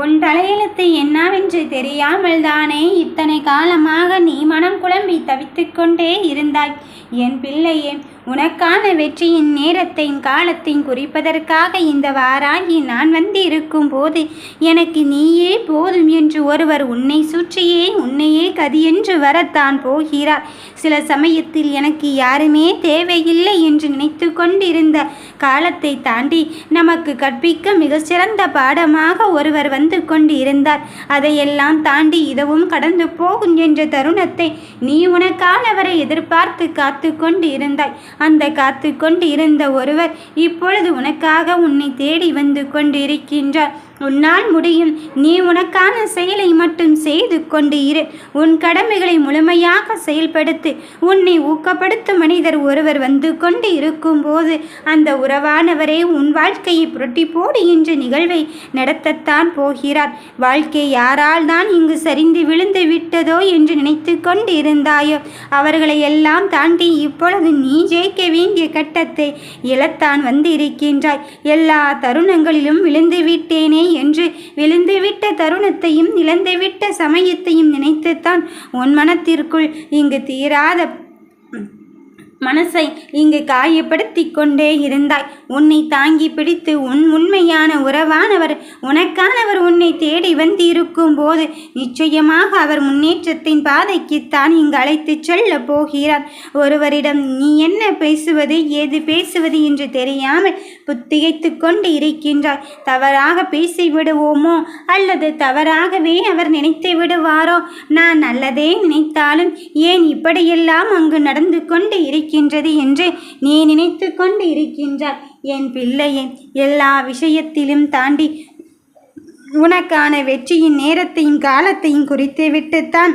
உன் தலையெழுத்து என்னவென்று தெரியாமல் தானே இத்தனை காலமாக நீ மனம் குழம்பி தவித்துக் கொண்டே இருந்தாய். என் பிள்ளையே, உனக்கான வெற்றியின் நேரத்தையும் காலத்தையும் குறிப்பதற்காக இந்த வாராகி நான் இருக்கும் போது எனக்கு நீயே போதும் என்று ஒருவர் உன்னை சுற்றியே உன்னையே கதி என்று வரத்தான் போகிறார். சில சமயத்தில் எனக்கு யாருமே தேவையில்லை என்று நினைத்து கொண்டிருந்த காலத்தை தாண்டி நமக்கு கற்பிக்க மிகச்சிறந்த பாடமாக ஒருவர் வந்து கொண்டு இருந்தார். அதையெல்லாம் தாண்டி இதுவும் கடந்து போகும் என்ற தருணத்தை நீ உனக்கானவரை எதிர்பார்த்து காத்து கொண்டு இருந்தாய். அந்த காத்து கொண்டு இருந்த ஒருவர் இப்பொழுது உனக்காக உன்னை தேடி வந்து கொண்டிருக்கின்றார். உன்னால் முடியும். நீ உனக்கான செயலை மட்டும் செய்து கொண்டு இரு. உன் கடமைகளை முழுமையாக செயல்படுத்து. உன்னை ஊக்கப்படுத்தும் மனிதர் ஒருவர் வந்து கொண்டு இருக்கும்போது அந்த உறவானவரே உன் வாழ்க்கையை புரட்டி போடுகின்ற நிகழ்வை நடத்தத்தான் போகிறார். வாழ்க்கை யாரால் தான் இங்கு சரிந்து விழுந்து விட்டதோ என்று நினைத்து கொண்டு இருந்தாயோ அவர்களை எல்லாம் தாண்டி இப்பொழுது நீ ஜெயிக்க வேண்டிய கட்டத்தை இழத்தான் வந்து இருக்கின்றாய். எல்லா தருணங்களிலும் விழுந்து விட்டேனே என்று விழுந்துவிட்ட தருணத்தையும் இழந்துவிட்ட சமயத்தையும் நினைத்துத்தான் உன் மனத்திற்குள் இங்கு தீராத மனசை இங்கு காயப்படுத்தி கொண்டே இருந்தாய். உன்னை தாங்கி பிடித்து உன் உண்மையான உறவானவர் உனக்கானவர் உன்னை தேடி வந்து இருக்கும் போது நிச்சயமாக அவர் முன்னேற்றத்தின் பாதைக்குத்தான் இங்கு அழைத்து செல்ல போகிறார். ஒருவரிடம் நீ என்ன பேசுவது ஏது பேசுவது என்று தெரியாமல் புத்திகைத்து கொண்டு இருக்கின்றார். தவறாக பேசிவிடுவோமோ அல்லது தவறாகவே அவர் நினைத்து விடுவாரோ? நான் நல்லதே நினைத்தாலும் ஏன் இப்படியெல்லாம் அங்கு நடந்து கொண்டு இருக்கின்றது என்று நீ நினைத்து கொண்டு இருக்கின்றாய். என் பிள்ளையே, எல்லா விஷயத்திலும் தாண்டி உனக்கான வெற்றியின் நேரத்தையும் காலத்தையும் குறித்து விட்டுத்தான்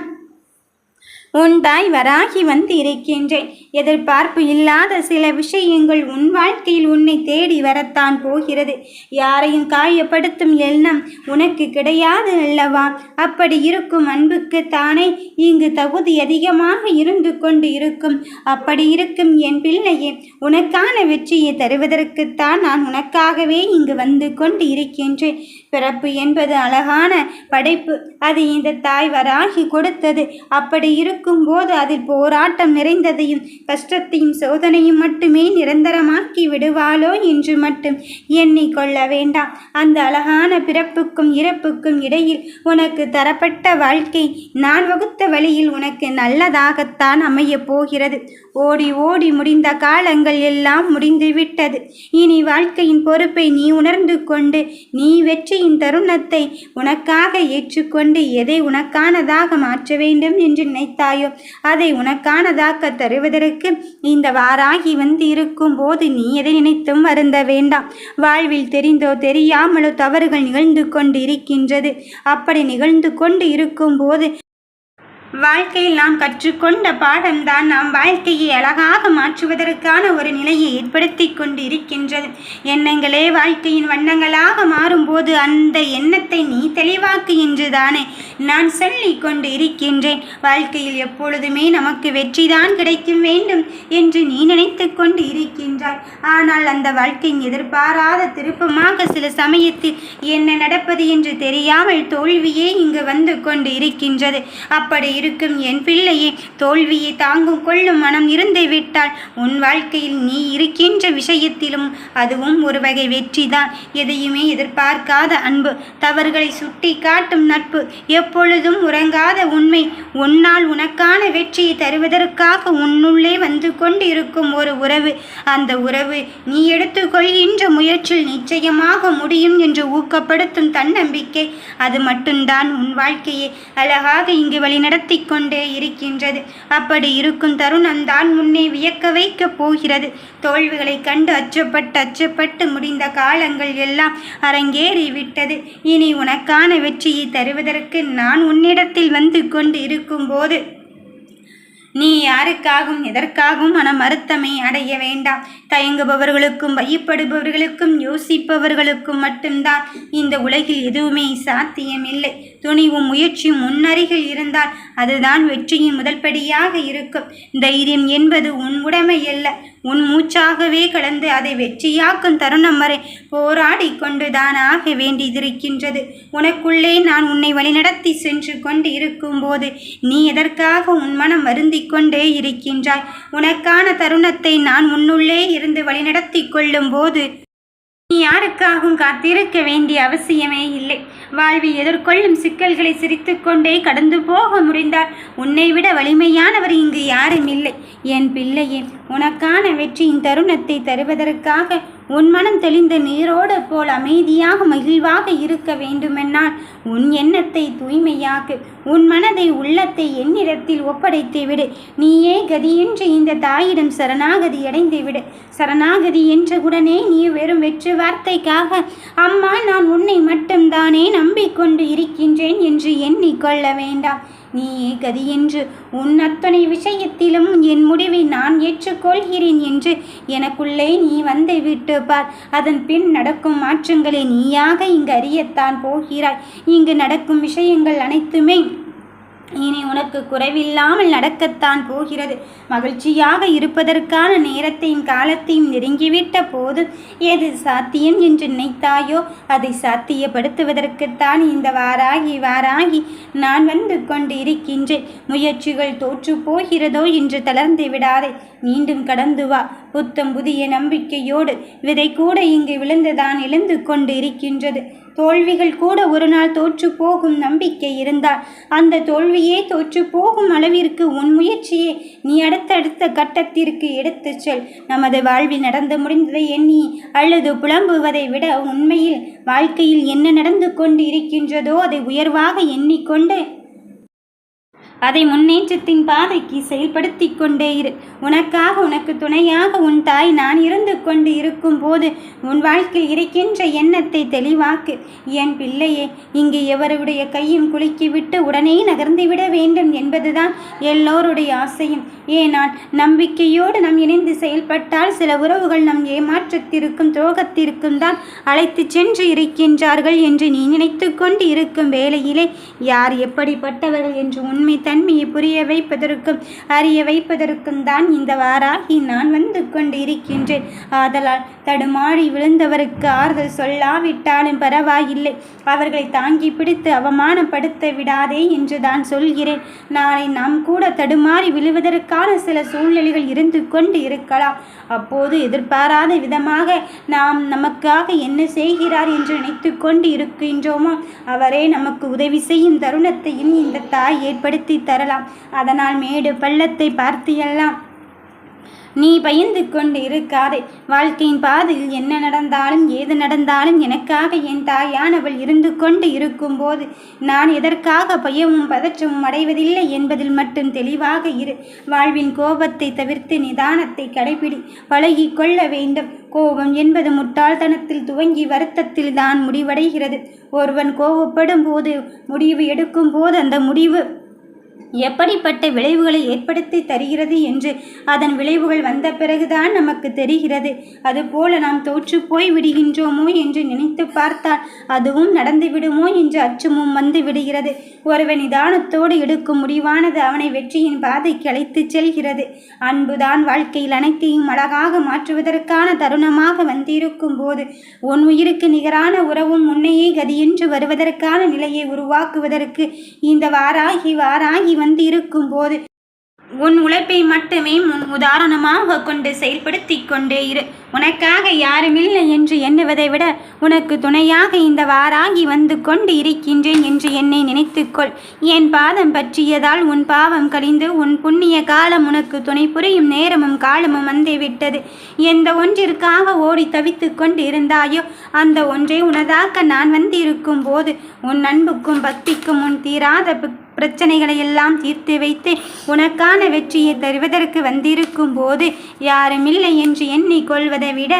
உன் தாய் வராகி வந்து இருக்கின்றேன். எதிர்பார்ப்பு இல்லாத சில விஷயங்கள் உன் வாழ்க்கையில் உன்னை தேடி வரத்தான் போகிறது. யாரையும் காயப்படுத்தும் எண்ணம் உனக்கு கிடையாது அல்லவா? அப்படி இருக்கும் அன்புக்கு தானே இங்கு தகுதி அதிகமாக இருந்து கொண்டு இருக்கும். அப்படி இருக்கும் என் பிள்ளையே, உனக்கான வெற்றியை தருவதற்குத்தான் நான் உனக்காகவே இங்கு வந்து கொண்டு இருக்கின்றேன். பிறப்பு என்பது அழகான படைப்பு. அது இந்த தாய் வராகி கொடுத்தது. அப்படி இருக்கும்போது அதில் போராட்டம் நிறைந்ததையும் கஷ்டத்தையும் சோதனையும் மட்டுமே நிரந்தரமாக்கி விடுவாளோ என்று மட்டும் எண்ணிக்கொள்ள வேண்டாம். அந்த அழகான பிறப்புக்கும் இறப்புக்கும் இடையில் உனக்கு தரப்பட்ட வாழ்க்கை நான் வகுத்த வழியில் உனக்கு நல்லதாகத்தான் அமையப் போகிறது. ஓடி ஓடி முடிந்த காலங்கள் எல்லாம் முடிந்துவிட்டது. இனி வாழ்க்கையின் பொறுப்பை நீ உணர்ந்து கொண்டு நீ வெற்றியின் தருணத்தை உனக்காக ஏற்றுக்கொண்டு எதை உனக்கானதாக மாற்ற வேண்டும் என்று நினைத்தாயோ அதை உனக்கானதாக தருவதற்கு இந்த வாராகி வந்து இருக்கும் போது நீ எதை நினைத்தும் வருந்த வேண்டாம். வாழ்வில் தெரிந்தோ தெரியாமலோ தவறுகள் நிகழ்ந்து கொண்டு இருக்கின்றது. அப்படி நிகழ்ந்து கொண்டு இருக்கும் போது வாழ்க்கையில் நாம் கற்றுக்கொண்ட பாடம்தான் நாம் வாழ்க்கையை அழகாக மாற்றுவதற்கான ஒரு நிலையை ஏற்படுத்தி கொண்டு இருக்கின்றது. எண்ணங்களே வாழ்க்கையின் வண்ணங்களாக மாறும்போது அந்த எண்ணத்தை நீ தெளிவாக்கு என்றுதானே நான் சொல்லி கொண்டு இருக்கின்றேன். வாழ்க்கையில் எப்பொழுதுமே நமக்கு வெற்றிதான் கிடைக்கும் வேண்டும் என்று நீ நினைத்து கொண்டு இருக்கின்றாய். ஆனால் அந்த வாழ்க்கையின் எதிர்பாராத திருப்பமாக சில சமயத்தில் என்ன நடப்பது என்று தெரியாமல் தோல்வியே இங்கு வந்து கொண்டு இருக்கின்றது. அப்படி இருக்கும் என் பிள்ளையே, தோல்வியை தாங்கும் கொள்ளும் மனம் இருந்து விட்டால் உன் வாழ்க்கையில் நீ இருக்கின்ற விஷயத்திலும் அதுவும் ஒரு வகை வெற்றிதான். எதையுமே எதிர்பார்க்காத அன்பு, தவறுகளை சுட்டி காட்டும் நட்பு, எப்பொழுதும் உறங்காத உண்மை, உன்னால் உனக்கான வெற்றியை தருவதற்காக உன்னுள்ளே வந்து கொண்டு இருக்கும் ஒரு உறவு. அந்த உறவு நீ எடுத்துக்கொள்கின்ற முயற்சியில் நிச்சயமாக முடியும் என்று ஊக்கப்படுத்தும் தன்னம்பிக்கை, அது மட்டும்தான் உன் வாழ்க்கையை அழகாக இங்கு வழிநடத்தி கொண்டே இருக்கின்றது. அப்படி இருக்கும் தருணம் தான் உன்னை வியக்க வைக்க போகிறது. தோல்விகளை கண்டு அச்சப்பட்டு முடிந்த காலங்கள் எல்லாம் அரங்கேறிவிட்டது. இனி உனக்கான வெற்றியை தருவதற்கு நான் உன்னிடத்தில் வந்து கொண்டு இருக்கும்போது நீ யாருக்காகவும் எதற்காகவும் மன வருத்தமே அடைய வேண்டாம். தயங்குபவர்களுக்கும் பயப்படுபவர்களுக்கும் யோசிப்பவர்களுக்கும் மட்டும்தான் இந்த உலகில் எதுவுமே சாத்தியமில்லை. துணிவும் முயற்சியும் முன்னருகில் இருந்தால் அதுதான் வெற்றியின் முதல் படியாக இருக்கும். தைரியம் என்பது உன் உடைமை அல்ல, உன் மூச்சாகவே கலந்து அதை வெற்றியாக்கும் தருணம் வரை போராடி கொண்டு தான் ஆக வேண்டியதிருக்கின்றது. உனக்குள்ளே நான் உன்னை வழிநடத்தி சென்று கொண்டு இருக்கும்போது நீ எதற்காக உன் மனம் வருந்தி கொண்டே இருக்கின்றாய்? உனக்கான தருணத்தை நான் உன்னுள்ளே இருந்து வழிநடத்தி கொள்ளும் போது நீ யாருக்காகவும் காத்திருக்க வேண்டிய அவசியமே இல்லை. வாழ்வில் எதிர்கொள்ளும் சிக்கல்களை சிரித்து கொண்டே கடந்து போக முடிந்தால் உன்னை விட வலிமையானவர் இங்கு யாரும் இல்லை. என் பிள்ளையே, உனக்கான வெற்றியின் தருணத்தை தருவதற்காக உன் மனம் தெளிந்த நீரோடு போல் அமைதியாக மகிழ்வாக இருக்க வேண்டுமென்னால் உன் எண்ணத்தை தூய்மையாக்கு. உன் மனதை உள்ளத்தை என்னிடத்தில் ஒப்படைத்து விடு. நீயே கதி என்று இந்த தாயிடம் சரணாகதி அடைந்து விடு. சரணாகதி என்ற உடனே நீ வெறும் வெற்று வார்த்தைக்காக அம்மா நான் உன்னை மட்டும்தானே நம்பிக்கொண்டு இருக்கின்றேன் என்று எண்ணிக்கொள்ள வேண்டாம். நீயே கதி என்று உன் அத்தனை விஷயத்திலும் என் முடிவை நான் ஏற்றுக்கொள்கிறேன் என்று எனக்குள்ளே நீ வந்து விட்டு பார். அதன் பின் நடக்கும் மாற்றங்களை நீயாக இங்கு அறியத்தான் போகிறாய். இங்கு நடக்கும் விஷயங்கள் அனைத்துமே இனி உனக்கு குறைவில்லாமல் நடக்கத்தான் போகிறது. மகிழ்ச்சியாக இருப்பதற்கான நேரத்தையும் காலத்தையும் நெருங்கிவிட்ட போது எது சாத்தியம் என்று நினைத்தாயோ அதை சாத்தியப்படுத்துவதற்குத்தான் இந்த வாராகி நான் வந்து கொண்டு இருக்கின்றேன். முயற்சிகள் தோற்று போகிறதோ என்று தளர்ந்து விடாதே. மீண்டும் கடந்து வா. புத்தம் புதிய நம்பிக்கையோடு. விதை கூட இங்கு விழுந்துதான் எழுந்து கொண்டு இருக்கின்றது. தோல்விகள் கூட ஒரு நாள் தோற்று போகும் நம்பிக்கை இருந்தால் அந்த தோல்வியே தோற்று போகும் அளவிற்கு உன் முயற்சியை நீ அடுத்தடுத்த கட்டத்திற்கு எடுத்துச் செல். நமது வாழ்வில் நடந்து முடிந்ததை எண்ணி அல்லது புலம்புவதை விட உண்மையில் வாழ்க்கையில் என்ன நடந்து கொண்டு இருக்கின்றதோ அதை உயர்வாக எண்ணிக்கொண்டு அதை முன்னேற்றத்தின் பாதைக்கு செயல்படுத்தி கொண்டே இரு. உனக்காக உனக்கு துணையாக உன் தாய் நான் இருந்து கொண்டு இருக்கும் போது உன் வாழ்க்கையில் இருக்கின்ற எண்ணத்தை தெளிவாக்கு. என் பிள்ளையே, இங்கு எவருடைய கையும் குலுக்கிவிட்டு உடனே நகர்ந்துவிட வேண்டும் என்பதுதான் எல்லோருடைய ஆசையும். ஏனால் நம்பிக்கையோடு நாம் இணைந்து செயல்பட்டால் சில உறவுகள் நம் ஏமாற்றத்திற்கும் துரோகத்திற்கும் தான் அழைத்து சென்று இருக்கின்றார்கள் என்று நீ நினைத்து கொண்டு இருக்கும் வேளையிலே யார் எப்படிப்பட்டவர்கள் என்று உண்மை தன்மையை புரிய வைப்பதற்கும் அறிய வைப்பதற்கும் தான் இந்த வாராகி நான் வந்து கொண்டு இருக்கின்றேன். ஆதலால் தடுமாறி விழுந்தவருக்கு ஆறுதல் சொல்லாவிட்டாலும் பரவாயில்லை. அவர்களை தாங்கி பிடித்து அவமானப்படுத்த விடாதே என்று தான் சொல்கிறேன். நாளை நாம் கூட தடுமாறி விழுவதற்கான சில சூழ்நிலைகள் இருந்து கொண்டு இருக்கலாம். அப்போது எதிர்பாராத விதமாக நாம் நமக்காக என்ன செய்கிறார் என்று நினைத்து கொண்டு இருக்கின்றோமோ அவரே நமக்கு உதவி செய்யும் தருணத்தையும் இந்த தாய் ஏற்படுத்தி தரலாம். அதனால் மேடு பள்ளத்தை பார்த்து எல்லாம் நீ பயந்து கொண்டு இருக்காதே. வாழ்க்கையின் பாதையில் என்ன நடந்தாலும் ஏது நடந்தாலும் எனக்காக என் தாயானவள் இருந்து கொண்டு இருக்கும்போது நான் எதற்காக பயமும் பதற்றமும் அடைவதில்லை என்பதில் மட்டும் தெளிவாக இரு. வாழ்வின் கோபத்தை தவிர்த்து நிதானத்தை கடைபிடி. பழகி கொள்ள வேண்டும். கோபம் என்பது முட்டாள்தனத்தில் துவங்கி வருத்தத்தில் தான் முடிவடைகிறது. ஒருவன் கோபப்படும் போது முடிவு எடுக்கும் போது அந்த முடிவு எப்படிப்பட்ட விளைவுகளை ஏற்படுத்தி தருகிறது என்று அதன் விளைவுகள் வந்த பிறகுதான் நமக்கு தெரிகிறது. அதுபோல நாம் தோற்று போய் விடுகின்றோமோ என்று நினைத்து பார்த்தால் அதுவும் நடந்து விடுமோ என்று அச்சமும் வந்து விடுகிறது. ஒருவன் நிதானத்தோடு எடுக்கும் முடிவானது அவனை வெற்றியின் பாதைக்கு அழைத்து செல்கிறது. அன்புதான் வாழ்க்கையில் அனைத்தையும் அழகாக மாற்றுவதற்கான தருணமாக வந்திருக்கும் போது உன் உயிருக்கு நிகரான உறவும் உன்னையே கதியென்று வருவதற்கான நிலையை உருவாக்குவதற்கு இந்த வாராகி வந்து இருக்கும் போது உன் உழைப்பை மட்டுமே முன் உதாரணமாக கொண்டு செயல்படுத்தி கொண்டே இரு. உனக்காக யாருமில்லை என்று எண்ணுவதை விட உனக்கு துணையாக இந்த வாராகி வந்து கொண்டு இருக்கின்றேன் என்று என்னை நினைத்துக்கொள். என் பாதம் பற்றியதால் உன் பாவம் கழிந்து உன் புண்ணிய காலம் உனக்கு துணை புரியும் நேரமும் காலமும் வந்து விட்டது. எந்த ஒன்றிற்காக ஓடி தவித்து கொண்டு இருந்தாயோ அந்த ஒன்றை உனதாக்க நான் வந்து இருக்கும் போது உன் அன்புக்கும் பக்திக்கும் உன் தீராத பிரச்சனைகளை எல்லாம் தீர்த்து வைத்து உனக்கான வெற்றியை தருவதற்கு வந்திருக்கும் போது யாருமில்லை என்று எண்ணிக்கொள்வதை விட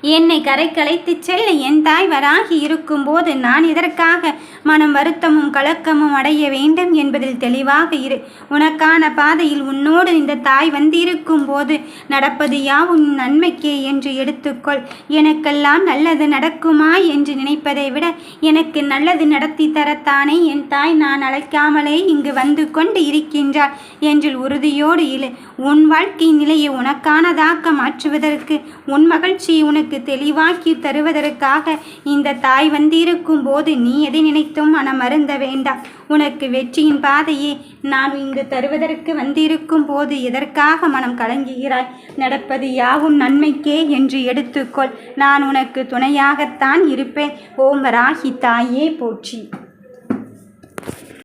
என்னை கரை கலைத்துச் செல்ல என் தாய் வராகி இருக்கும்போது நான் இதற்காக மனம் வருத்தமும் கலக்கமும் அடைய வேண்டும் என்பதில் தெளிவாக இரு. உனக்கான பாதையில் உன்னோடு இந்த தாய் வந்திருக்கும் போது நடப்பது யாவும் நன்மைக்கே என்று எடுத்துக்கொள். எனக்கெல்லாம் நல்லது நடக்குமா என்று நினைப்பதை விட எனக்கு நல்லது நடத்தி தரத்தானே என் தாய் நான் அழைக்காமலே இங்கு வந்து கொண்டு இருக்கின்றாள் என்று உறுதியோடு இரு. உன் வாழ்க்கை நிலையை உனக்கானதாக்க மாற்றுவதற்கு, உன் மகிழ்ச்சியை உனக்கு தெளிவாக்கி தருவதற்காக இந்த தாய் வந்திருக்கும் போது நீ எதை நினைத்தும் மனம் அருந்த வேண்டாம். உனக்கு வெற்றியின் பாதையே நான் இங்கு தருவதற்கு வந்திருக்கும் போது எதற்காக மனம் கலங்குகிறாய்? நடப்பது யாவும் நன்மைக்கே என்று எடுத்துக்கொள். நான் உனக்கு துணையாகத்தான் இருப்பேன். ஓம் வராகி தாயே போற்றி.